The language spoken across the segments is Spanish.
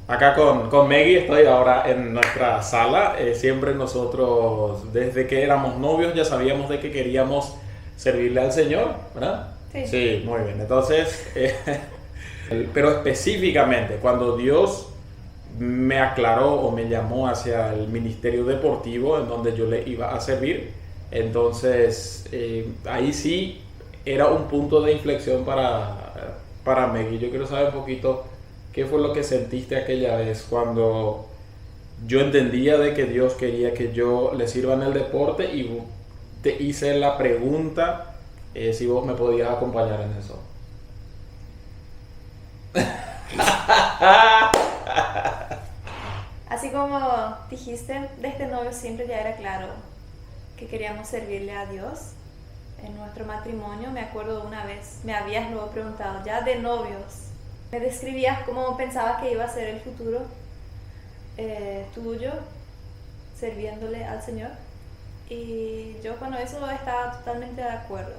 Acá con Maggie estoy ahora en nuestra sala. Siempre nosotros, desde que éramos novios, ya sabíamos de que queríamos servirle al Señor, ¿verdad? Sí. Sí, muy bien. Entonces, pero específicamente, cuando Dios me aclaró o me llamó hacia el ministerio deportivo en donde yo le iba a servir, entonces ahí sí era un punto de inflexión para Maggie. Yo quiero saber un poquito qué fue lo que sentiste aquella vez cuando yo entendía de que Dios quería que yo le sirva en el deporte y te hice la pregunta si vos me podías acompañar en eso. Así como dijiste, desde novio siempre ya era claro que queríamos servirle a Dios. En nuestro matrimonio, me acuerdo una vez, me habías luego preguntado, ya de novios, me describías cómo pensabas que iba a ser el futuro tuyo, sirviéndole al Señor. Y yo con eso estaba totalmente de acuerdo.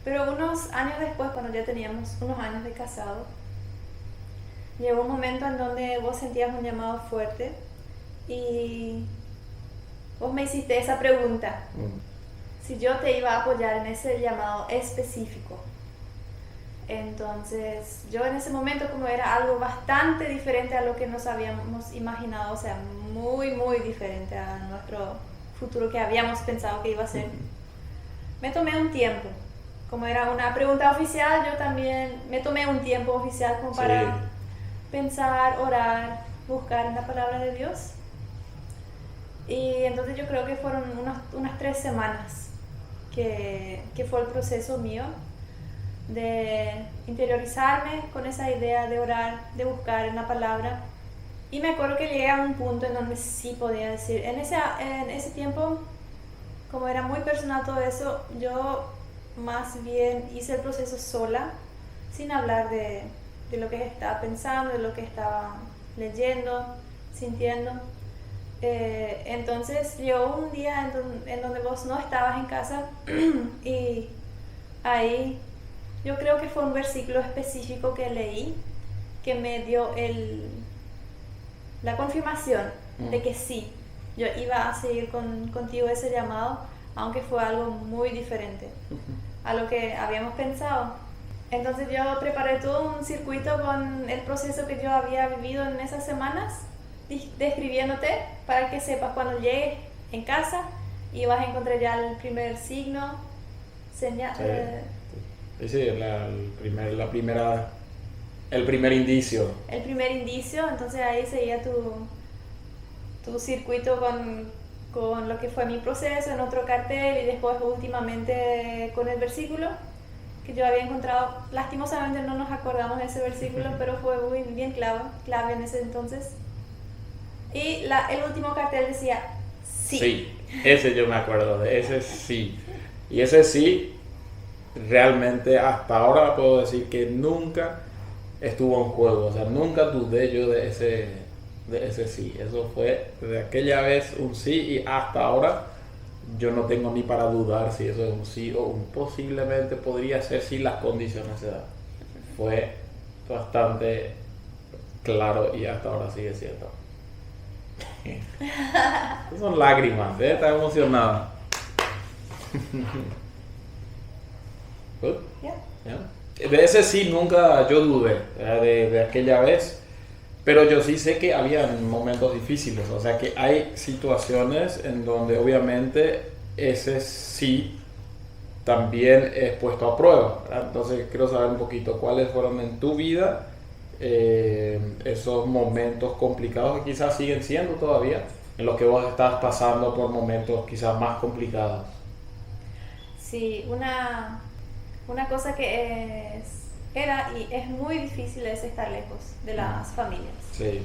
Pero unos años después, cuando ya teníamos unos años de casado, llegó un momento en donde vos sentías un llamado fuerte y vos me hiciste esa pregunta. Si yo te iba a apoyar en ese llamado específico. Entonces, yo en ese momento, como era algo bastante diferente a lo que nos habíamos imaginado, o sea, muy, muy diferente a nuestro futuro que habíamos pensado que iba a ser, me tomé un tiempo. Como era una pregunta oficial, yo también me tomé un tiempo oficial como para pensar, orar, buscar en la palabra de Dios. Y entonces yo creo que fueron unas 3 semanas que fue el proceso mío de interiorizarme con esa idea de orar, de buscar en la palabra. Y me acuerdo que llegué a un punto en donde sí podía decir, en ese tiempo, como era muy personal todo eso, yo más bien hice el proceso sola, sin hablar de lo que estaba pensando, de lo que estaba leyendo, sintiendo. Entonces llegó un día en donde vos no estabas en casa y ahí yo creo que fue un versículo específico que leí que me dio la confirmación de que sí, yo iba a seguir contigo ese llamado, aunque fue algo muy diferente a lo que habíamos pensado. Entonces yo preparé todo un circuito con el proceso que yo había vivido en esas semanas, describiéndote para que sepas cuando llegues en casa y vas a encontrar ya el primer signo, señal. Sí, el primer indicio. El primer indicio, entonces ahí seguía tu circuito con lo que fue mi proceso en otro cartel y después últimamente con el versículo que yo había encontrado. Lastimosamente no nos acordamos de ese versículo, pero fue muy bien clave en ese entonces. Y el último cartel decía sí. Sí, ese yo me acuerdo de ese sí. Y ese sí, realmente hasta ahora puedo decir que nunca estuvo en juego. O sea, nunca dudé yo de ese sí. Eso fue de aquella vez un sí y hasta ahora yo no tengo ni para dudar si eso es un sí o un posiblemente podría ser si las condiciones se dan. Fue bastante claro y hasta ahora sigue siendo. Son lágrimas, está emocionada. Yeah. De ese sí nunca yo dudé, de aquella vez, pero yo sí sé que había momentos difíciles, o sea que hay situaciones en donde obviamente ese sí también es puesto a prueba, ¿verdad? Entonces quiero saber un poquito cuáles fueron en tu vida esos momentos complicados que quizás siguen siendo todavía, en los que vos estás pasando por momentos quizás más complicados. Sí, una cosa que era y es muy difícil es estar lejos de las familias. Sí.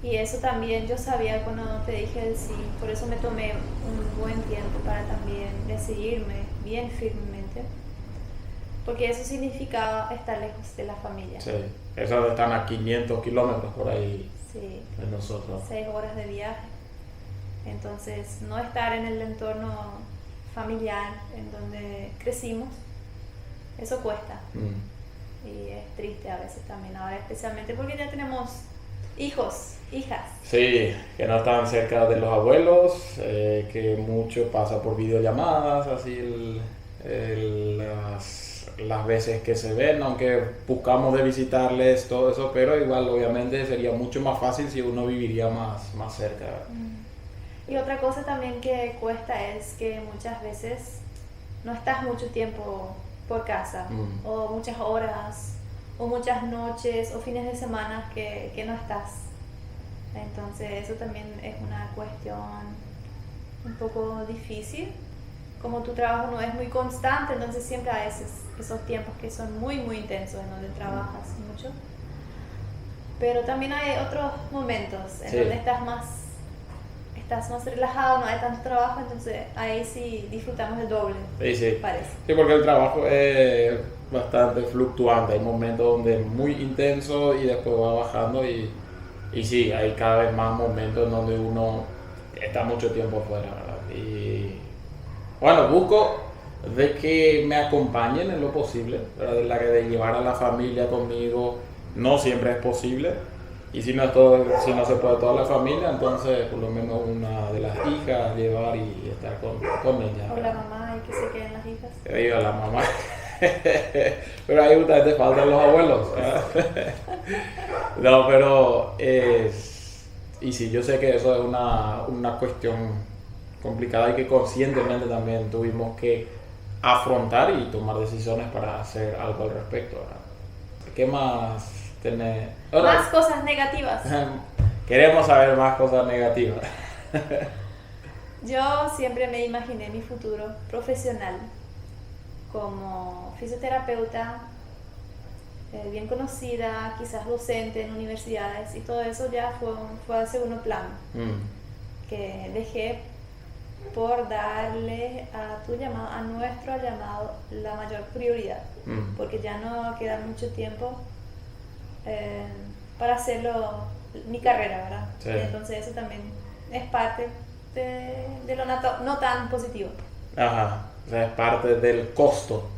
Y eso también yo sabía cuando te dije el sí, por eso me tomé un buen tiempo para también decidirme bien firmemente, porque eso significaba estar lejos de la familia. Sí, esos están a 500 kilómetros por ahí Sí, de nosotros. 6 horas de viaje. Entonces, no estar en el entorno familiar en donde crecimos, eso cuesta. y es triste a veces también ahora, especialmente porque ya tenemos hijos, hijas. Sí, que no están cerca de los abuelos, que mucho pasa por videollamadas, así las veces que se ven, aunque buscamos de visitarles todo eso, pero igual obviamente sería mucho más fácil si uno viviría más cerca. Y otra cosa también que cuesta es que muchas veces no estás mucho tiempo por casa, o muchas horas, o muchas noches, o fines de semana que no estás. Entonces eso también es una cuestión un poco difícil. Como tu trabajo no es muy constante, entonces siempre hay esos tiempos que son muy intensos en donde trabajas mucho. Pero también hay otros momentos en donde estás más relajado, no hay tanto trabajo, entonces ahí sí disfrutamos el doble, sí. parece. Sí, porque el trabajo es bastante fluctuante, hay momentos donde es muy intenso y después va bajando y sí, hay cada vez más momentos donde uno está mucho tiempo fuera, ¿verdad? Y bueno, busco de que me acompañen en lo posible, ¿verdad? De llevar a la familia conmigo no siempre es posible. Y si no se puede toda la familia, entonces por lo menos una de las hijas llevar y estar con ella. O la mamá y que se queden las hijas. Que diga la mamá. Pero ahí justamente faltan los abuelos. No, pero y sí, yo sé que eso es una cuestión complicada y que conscientemente también tuvimos que afrontar y tomar decisiones para hacer algo al respecto, ¿verdad? ¿Qué más tenés? Más cosas negativas. Queremos saber más cosas negativas. Yo siempre me imaginé mi futuro profesional como fisioterapeuta, bien conocida, quizás docente en universidades, y todo eso ya fue al segundo plano, que dejé por darle a nuestro llamado la mayor prioridad, porque ya no queda mucho tiempo para hacerlo mi carrera, ¿verdad? Sí. Entonces eso también es parte de lo no tan positivo. Ajá, o sea, es parte del costo.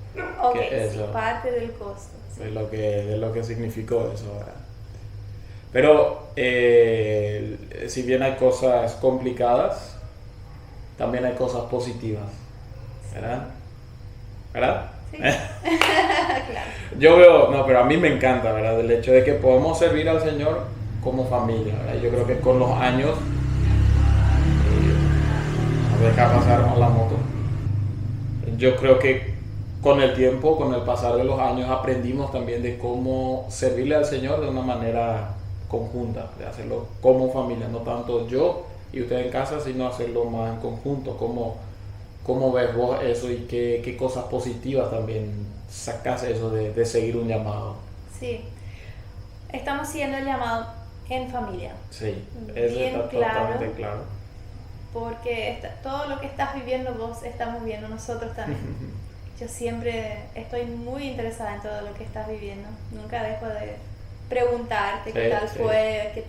Ok, sí, parte del costo. Sí. De lo que significó eso, ¿verdad? Pero si bien hay cosas complicadas, también hay cosas positivas, ¿verdad? ¿Verdad? Sí. Claro. Yo veo, pero a mí me encanta, ¿verdad? El hecho de que podemos servir al Señor como familia, ¿verdad? Yo creo que con los años, deja pasar la moto, yo creo que con el tiempo, con el pasar de los años, aprendimos también de cómo servirle al Señor de una manera conjunta, de hacerlo como familia, no tanto yo y usted en casa, sino hacerlo más en conjunto. ¿Cómo ves vos eso y qué cosas positivas también sacas eso de seguir un llamado? Sí, estamos siguiendo el llamado en familia. Sí, eso está totalmente claro. Porque todo lo que estás viviendo vos, estamos viviendo nosotros también. Yo siempre estoy muy interesada en todo lo que estás viviendo. Nunca dejo de preguntarte qué tal fue, qué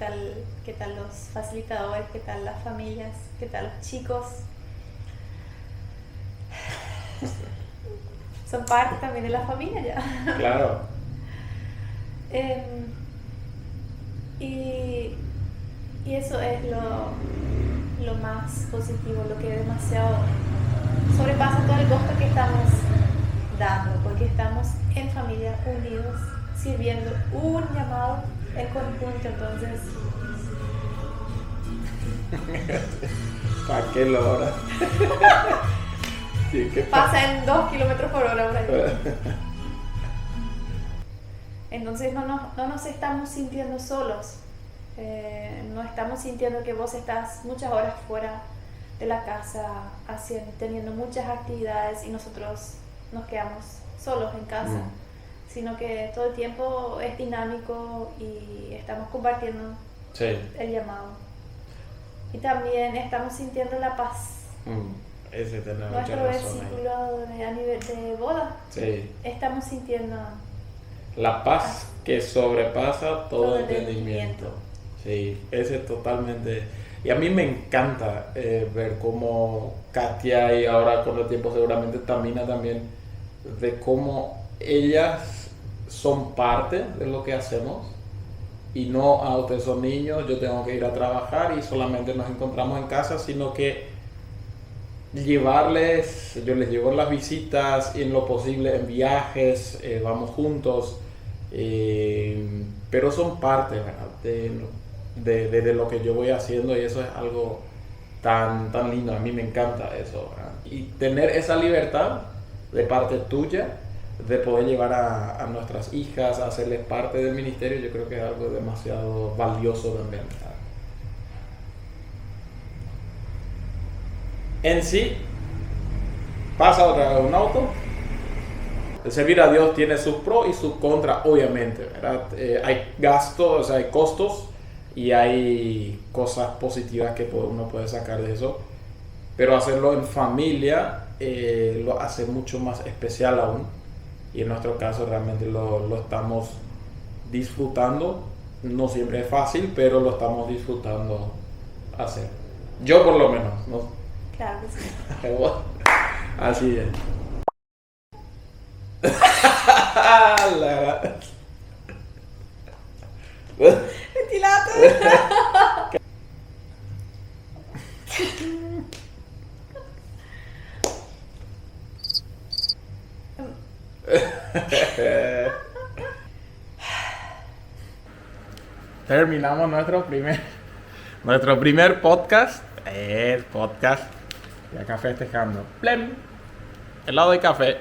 tal los facilitadores, qué tal las familias, qué tal los chicos. Son parte también de la familia ya. Claro. Y eso es lo más positivo, lo que demasiado sobrepasa todo el costo que estamos dando, porque estamos en familia, unidos, sirviendo un llamado en conjunto. Entonces ¿para qué lo hora? Sí, pasa en 2 kilómetros por hora por ahí. Entonces no nos estamos sintiendo solos, no estamos sintiendo que vos estás muchas horas fuera de la casa teniendo muchas actividades y nosotros nos quedamos solos en casa, sino que todo el tiempo es dinámico y estamos compartiendo el llamado. Y también estamos sintiendo la paz. Ese tiene mucha Nuestro razón versículo de boda. Sí. Estamos sintiendo la paz que sobrepasa todo entendimiento. Sí, ese totalmente. Y a mí me encanta ver cómo Katia, y ahora con el tiempo seguramente Tamina también, de cómo ellas son parte de lo que hacemos y no, ustedes son niños, yo tengo que ir a trabajar y solamente nos encontramos en casa, sino que llevarles, yo les llevo las visitas y en lo posible en viajes, vamos juntos, pero son parte, ¿verdad? De lo que yo voy haciendo y eso es algo tan lindo, a mí me encanta eso, ¿verdad? Y tener esa libertad de parte tuya de poder llevar a nuestras hijas a hacerles parte del ministerio, yo creo que es algo demasiado valioso también, ¿verdad? En sí, pasa otra vez un auto. El servir a Dios tiene sus pros y sus contras, obviamente, ¿verdad? Hay gastos, hay costos y hay cosas positivas que uno puede sacar de eso. Pero hacerlo en familia lo hace mucho más especial aún. Y en nuestro caso realmente lo estamos disfrutando. No siempre es fácil, pero lo estamos disfrutando hacer. Yo por lo menos, ¿no? Claro que sí. Así es. Ventilato. Terminamos nuestro primer podcast. Podcast. Y acá festejando. Plem. Helado de café.